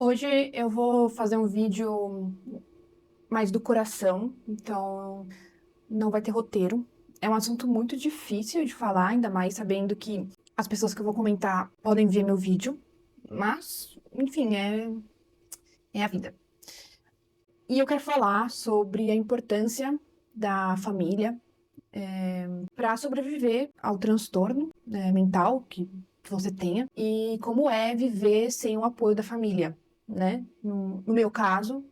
Hoje eu vou fazer um vídeo mais do coração, então não vai ter roteiro. É um assunto muito difícil de falar, ainda mais sabendo que as pessoas que eu vou comentar podem ver meu vídeo, mas, enfim, é a vida. E eu quero falar sobre a importância da família para sobreviver ao transtorno, mental que você tenha e como é viver sem o apoio da família, né? No meu caso,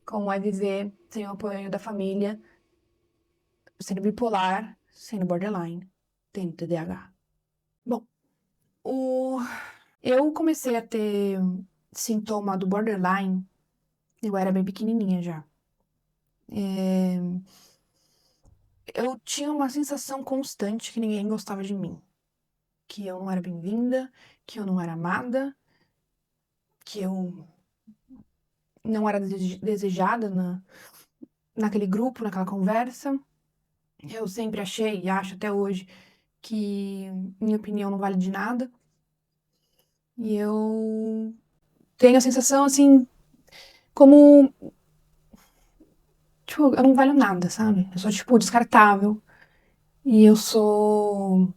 como é viver sem o apoio da família, sendo bipolar, sendo borderline, tendo TDAH. Bom, o... eu comecei a ter sintoma do borderline, eu era bem pequenininha já. Eu tinha uma sensação constante que ninguém gostava de mim, que eu não era bem-vinda, que eu não era amada, que eu não era desejada naquele grupo, naquela conversa. Eu sempre achei, e acho até hoje, que minha opinião não vale de nada. E eu tenho a sensação, assim, como, tipo, eu não valho nada, sabe? Eu sou, tipo, descartável. E eu sou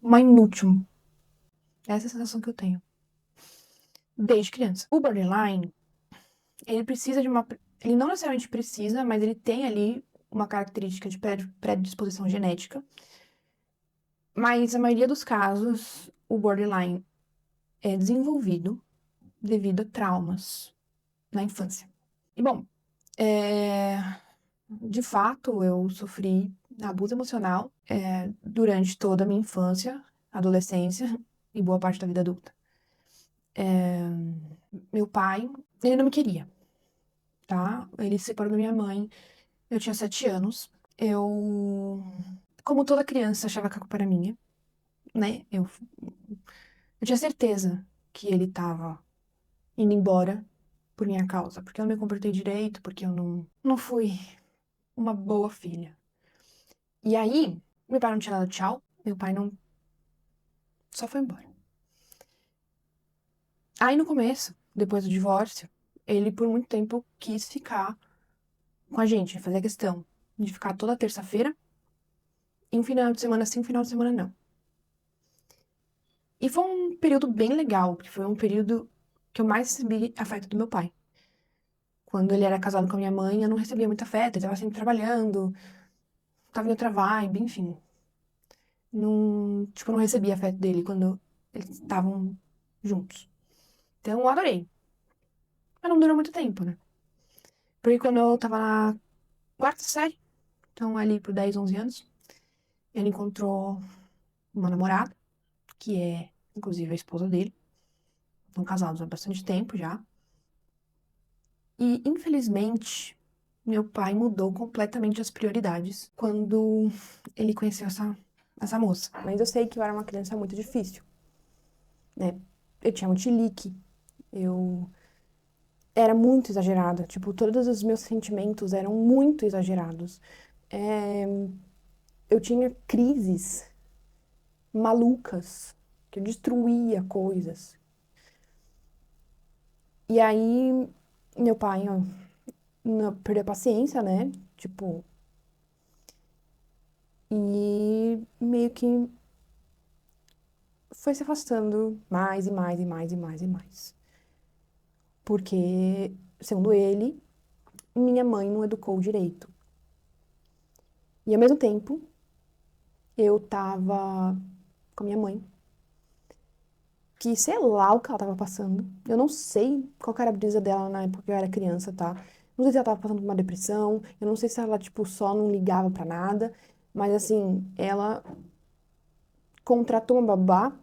uma inútil. Essa é a sensação que eu tenho. Desde criança. O borderline, ele precisa de uma. Ele não necessariamente precisa, mas ele tem ali uma característica de predisposição genética. Mas a maioria dos casos, o borderline é desenvolvido devido a traumas na infância. E bom, é, de fato, eu sofri abuso emocional durante toda a minha infância, adolescência e boa parte da vida adulta. Meu pai, ele não me queria, tá? Ele se separou da minha mãe, eu tinha 7 anos. Como toda criança, achava que a culpa era minha, né? Eu tinha certeza que ele tava indo embora por minha causa, porque eu não me comportei direito, porque eu não fui uma boa filha. E aí, meu pai não tinha dado tchau, meu pai não só foi embora. Aí no começo, depois do divórcio, ele por muito tempo quis ficar com a gente, fazer questão de ficar toda terça-feira, e um final de semana sim, um final de semana não. E foi um período bem legal, porque foi um período que eu mais recebi afeto do meu pai. Quando ele era casado com a minha mãe, eu não recebia muito afeto, ele estava sempre trabalhando, tava em outra vibe, enfim. Não, tipo, eu não recebia afeto dele quando eles estavam juntos. Então eu adorei. Mas não durou muito tempo, né? Porque quando eu tava na quarta série, então ali por 10, 11 anos, ele encontrou uma namorada, que é, inclusive, a esposa dele. Estão casados há bastante tempo já. E, infelizmente, meu pai mudou completamente as prioridades quando ele conheceu essa moça. Mas eu sei que eu era uma criança muito difícil, né? Eu tinha muito chilique, eu era muito exagerada. Tipo, todos os meus sentimentos eram muito exagerados. É, eu tinha crises malucas, que eu destruía coisas. E aí, meu pai, ó, perdeu a paciência, né? Tipo, e meio que foi se afastando mais e mais e mais e mais e mais. Porque, segundo ele, minha mãe não educou direito. E ao mesmo tempo, eu tava com a minha mãe, que sei lá o que ela tava passando. Eu não sei qual que era a brisa dela na época que eu era criança, tá? Não sei se ela tava passando por uma depressão, eu não sei se ela, tipo, só não ligava pra nada, mas assim, ela contratou uma babá,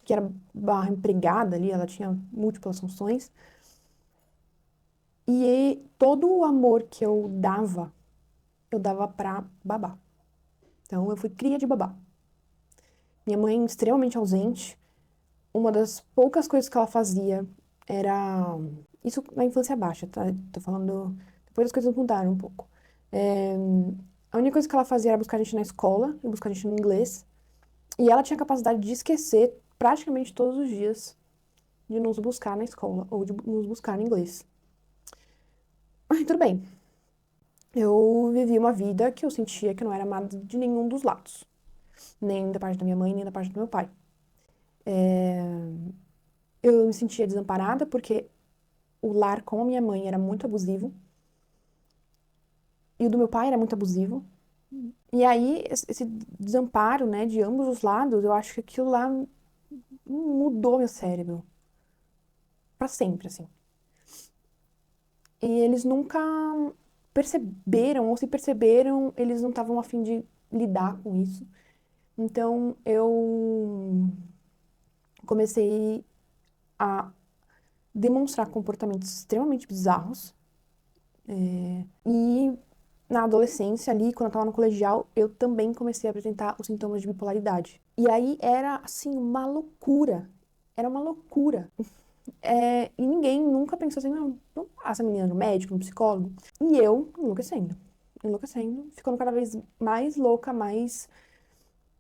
que era barra empregada ali, ela tinha múltiplas funções, e todo o amor que eu dava pra babá. Então, eu fui cria de babá. Minha mãe extremamente ausente, uma das poucas coisas que ela fazia era. Isso na infância baixa, tá? Tô falando. Depois as coisas mudaram um pouco. É, a única coisa que ela fazia era buscar a gente na escola, e buscar a gente no inglês. E ela tinha a capacidade de esquecer praticamente todos os dias de nos buscar na escola ou de nos buscar em inglês. Ai, tudo bem. Eu vivi uma vida que eu sentia que não era amada de nenhum dos lados. Nem da parte da minha mãe, nem da parte do meu pai. Eu me sentia desamparada porque o lar com a minha mãe era muito abusivo. E o do meu pai era muito abusivo. E aí, esse desamparo, né, de ambos os lados, eu acho que aquilo lá mudou meu cérebro. Pra sempre, assim. E eles nunca perceberam, ou se perceberam, eles não estavam a fim de lidar com isso. Então, eu comecei a demonstrar comportamentos extremamente bizarros. E na adolescência ali, quando eu tava no colegial, eu também comecei a apresentar os sintomas de bipolaridade. E aí era, assim, uma loucura. Era uma loucura. E ninguém nunca pensou assim, não, vamos levar essa menina no médico, no psicólogo. E eu, enlouquecendo, ficando cada vez mais louca, mais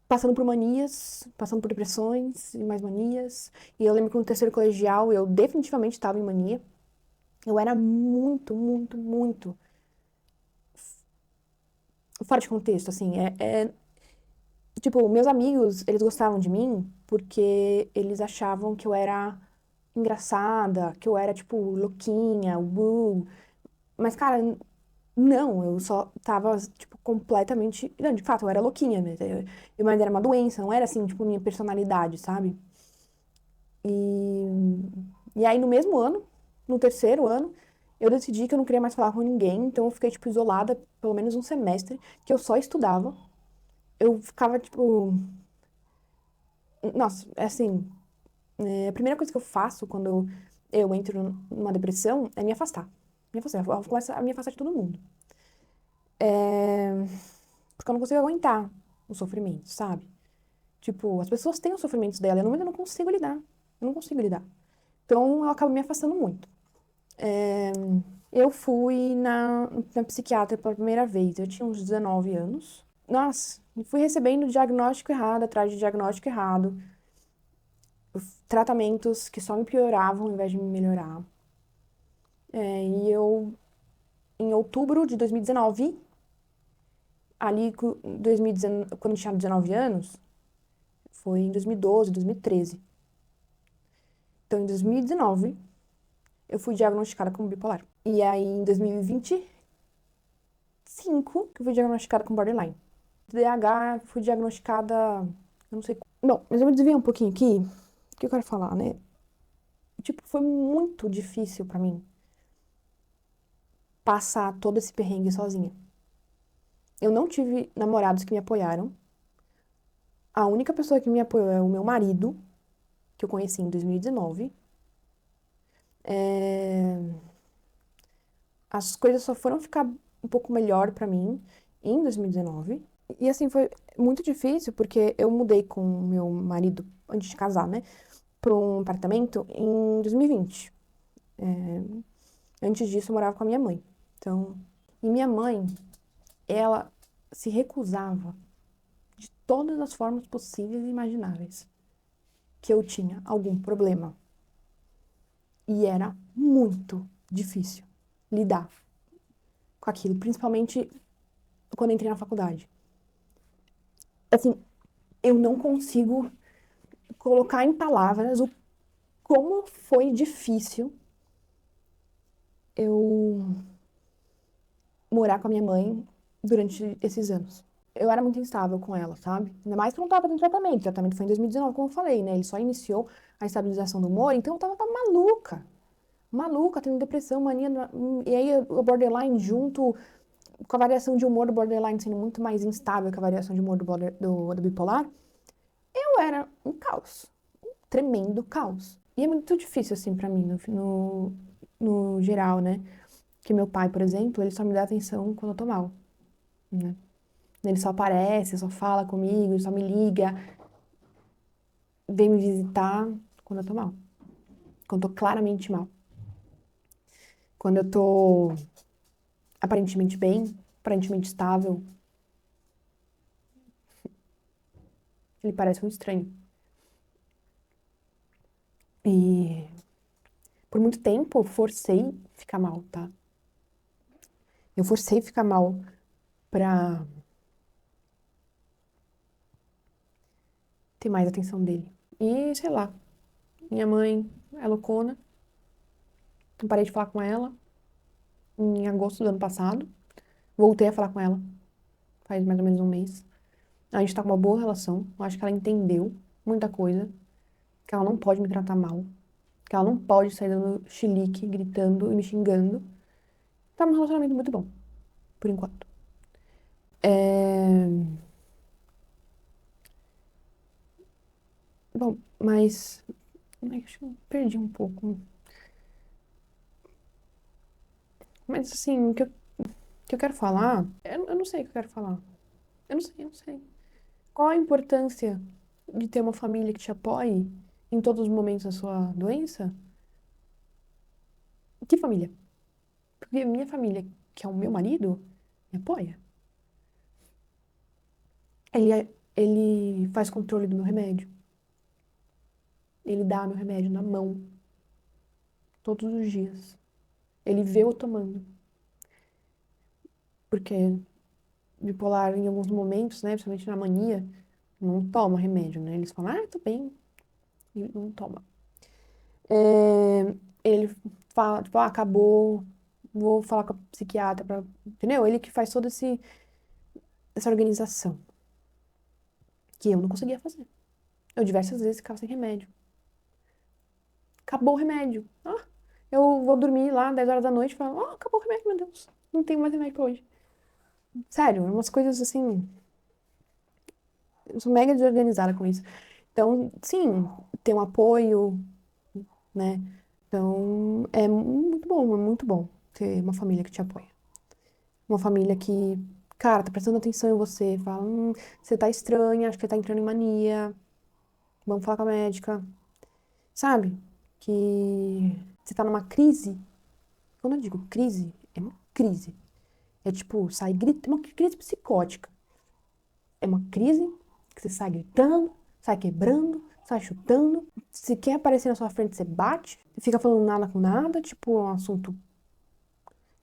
passando por manias, passando por depressões e mais manias. E eu lembro que no terceiro colegial eu definitivamente estava em mania. Eu era muito, muito, muito fora de contexto, assim. Tipo, meus amigos, eles gostavam de mim porque eles achavam que eu era engraçada, que eu era, tipo, louquinha, Mas, cara, não, eu só tava, tipo, completamente. Não, de fato, eu era louquinha, mas era uma doença, não era assim, tipo, minha personalidade, sabe? E, e aí, no mesmo ano, no terceiro ano, eu decidi que eu não queria mais falar com ninguém, então eu fiquei, tipo, isolada pelo menos um semestre, que eu só estudava. Eu ficava, tipo. Nossa, é assim. A primeira coisa que eu faço quando eu entro numa depressão é me afastar. Me afastar. Eu começo a me afastar de todo mundo. Porque eu não consigo aguentar o sofrimento, sabe? Tipo, as pessoas têm os sofrimentos dela, eu não consigo lidar. Eu não consigo lidar. Então, eu acabo me afastando muito. Eu fui na psiquiatra pela primeira vez, eu tinha uns 19 anos. Nossa, fui recebendo diagnóstico errado atrás de diagnóstico errado. Tratamentos que só me pioravam ao invés de me melhorar. E eu, em outubro de 2019, ali 2019, quando eu tinha 19 anos, foi em 2012, 2013. Então, em 2019, eu fui diagnosticada como bipolar. E aí, em 2025, que eu fui diagnosticada com borderline. TDAH, fui diagnosticada, eu não sei. Não, mas eu me desviei um pouquinho aqui, o que eu quero falar, né? Tipo, foi muito difícil pra mim passar todo esse perrengue sozinha. Eu não tive namorados que me apoiaram. A única pessoa que me apoiou é o meu marido, que eu conheci em 2019. É, As coisas só foram ficar um pouco melhor pra mim em 2019. E assim, foi muito difícil porque eu mudei com o meu marido, antes de casar, né, pra um apartamento em 2020. Antes disso, eu morava com a minha mãe. Então, e minha mãe, ela se recusava de todas as formas possíveis e imagináveis que eu tinha algum problema. E era muito difícil lidar com aquilo, principalmente quando entrei na faculdade. Assim, eu não consigo colocar em palavras o como foi difícil eu morar com a minha mãe durante esses anos. Eu era muito instável com ela, sabe? Ainda mais que eu não tava fazendo tratamento. O tratamento foi em 2019, como eu falei, né? Ele só iniciou a estabilização do humor, então eu tava maluca. Maluca, tendo depressão, mania. E aí o borderline junto com a variação de humor do borderline sendo muito mais instável que a variação de humor do bipolar, eu era um caos. Um tremendo caos. E é muito difícil, assim, pra mim, no geral, né? Que meu pai, por exemplo, ele só me dá atenção quando eu tô mal, né? Ele só aparece, só fala comigo, só me liga, vem me visitar quando eu tô mal. Quando eu tô claramente mal. Quando eu tô aparentemente bem, aparentemente estável, ele parece um estranho. E por muito tempo eu forcei ficar mal, tá? Eu forcei ficar mal pra ter mais atenção dele. E, sei lá, minha mãe é loucona. Eu parei de falar com ela em agosto do ano passado. Voltei a falar com ela faz mais ou menos um mês. A gente tá com uma boa relação. Eu acho que ela entendeu muita coisa. Que ela não pode me tratar mal. Que ela não pode sair dando chilique, gritando e me xingando. Tá um relacionamento muito bom, por enquanto. É... Bom, mas... Ai, acho que eu perdi um pouco. Mas assim, o que eu quero falar... Eu não sei o que eu quero falar. Eu não sei. Qual a importância de ter uma família que te apoie em todos os momentos da sua doença? Que família? Porque a minha família, que é o meu marido, me apoia. Ele faz controle do meu remédio. Ele dá meu remédio na mão, todos os dias. Ele vê eu tomando. Porque bipolar, em alguns momentos, né, principalmente na mania, não toma remédio, né? Eles falam, tô bem, e não toma. Ele fala, tipo, acabou, vou falar com a psiquiatra, entendeu? Ele que faz toda essa organização, que eu não conseguia fazer. Eu diversas vezes ficava sem remédio. Acabou o remédio. Eu vou dormir lá, 10 horas da noite, e falo, acabou o remédio, meu Deus. Não tenho mais remédio pra hoje. Sério, umas coisas assim. Eu sou mega desorganizada com isso. Então, sim, ter um apoio, né? Então, é muito bom ter uma família que te apoia. Uma família que, cara, tá prestando atenção em você, fala, você tá estranha, acho que tá entrando em mania, vamos falar com a médica, sabe? Que você tá numa crise. Quando eu digo crise, é uma crise. É tipo, sai gritando, é uma crise psicótica. É uma crise que você sai gritando, sai quebrando, sai chutando. Se quer aparecer na sua frente, você bate. Fica falando nada com nada, tipo, é um assunto.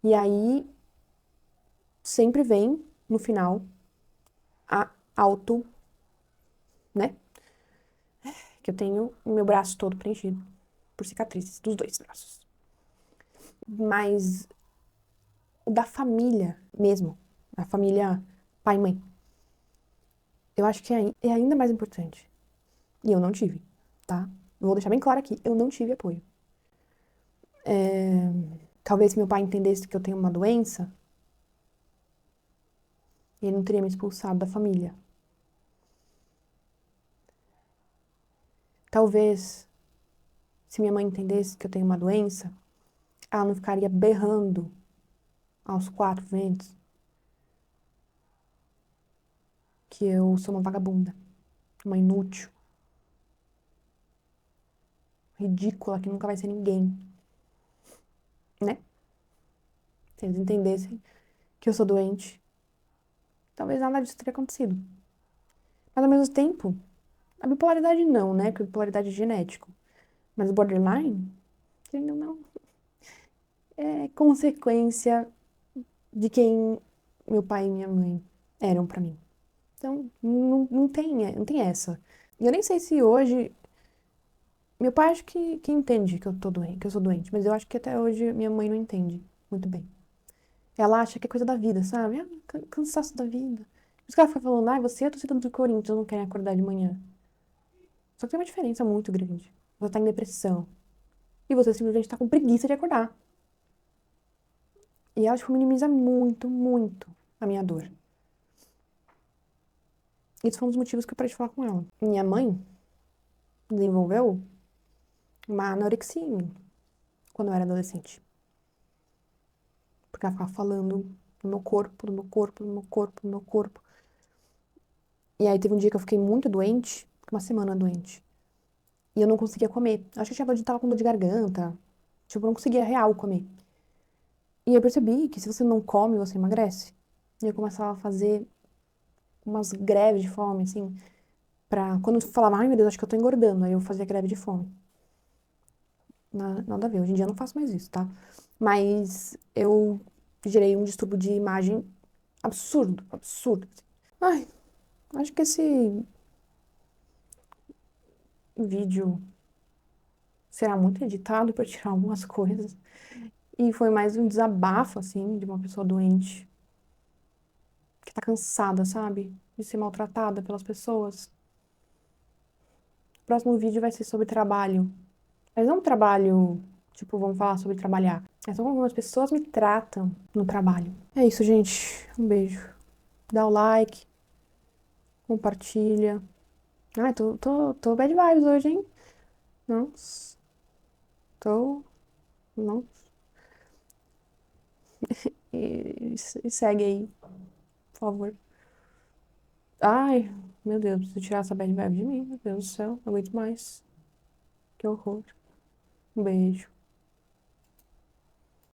E aí, sempre vem, no final, a auto, né? Que eu tenho o meu braço todo preenchido por cicatrizes dos dois braços. Mas o da família mesmo, a família pai e mãe, eu acho que é ainda mais importante. E eu não tive, tá? Vou deixar bem claro aqui, eu não tive apoio. Talvez se meu pai entendesse que eu tenho uma doença, ele não teria me expulsado da família. Talvez, se minha mãe entendesse que eu tenho uma doença, ela não ficaria berrando aos quatro ventos que eu sou uma vagabunda, uma inútil, ridícula, que nunca vai ser ninguém, né? Se eles entendessem que eu sou doente, talvez nada disso teria acontecido. Mas ao mesmo tempo, a bipolaridade não, né? Porque a bipolaridade é genético. Mas o borderline, querendo ou não, é consequência de quem meu pai e minha mãe eram pra mim. Então, não tem essa. E eu nem sei se hoje. Meu pai acho que entende que eu tô doente, que eu sou doente, mas eu acho que até hoje minha mãe não entende muito bem. Ela acha que é coisa da vida, sabe? Cansaço da vida. Por isso que ela foi falando, você é a torcida do Corinthians, não quer acordar de manhã. Só que tem uma diferença muito grande. Você tá em depressão. E você simplesmente tá com preguiça de acordar. E ela, tipo, minimiza muito, muito a minha dor. Isso foi um dos motivos que eu parei de falar com ela. Minha mãe desenvolveu uma anorexia em mim quando eu era adolescente. Porque ela ficava falando do meu corpo, do meu corpo, do meu corpo, do meu corpo. E aí teve um dia que eu fiquei muito doente, uma semana doente. E eu não conseguia comer. Acho que eu tava com dor de garganta. Tipo, eu não conseguia real comer. E eu percebi que se você não come, você emagrece. E eu começava a fazer umas greves de fome, assim, pra... Quando eu falava, ai meu Deus, acho que eu tô engordando. Aí eu fazia greve de fome. Nada a ver. Hoje em dia eu não faço mais isso, tá? Mas eu gerei um distúrbio de imagem absurdo, absurdo. Ai, acho que esse vídeo será muito editado para tirar algumas coisas. E foi mais um desabafo, assim, de uma pessoa doente, que tá cansada, sabe? De ser maltratada pelas pessoas. O próximo vídeo vai ser sobre trabalho. Mas não um trabalho, tipo, vamos falar sobre trabalhar. É só como as pessoas me tratam no trabalho. É isso, gente. Um beijo. Dá o like, compartilha. Ai, tô bad vibes hoje, hein? Não, tô. Não. E segue aí, por favor. Ai, meu Deus, preciso tirar essa bad vibe de mim. Meu Deus do céu, não aguento mais. Que horror. Um beijo.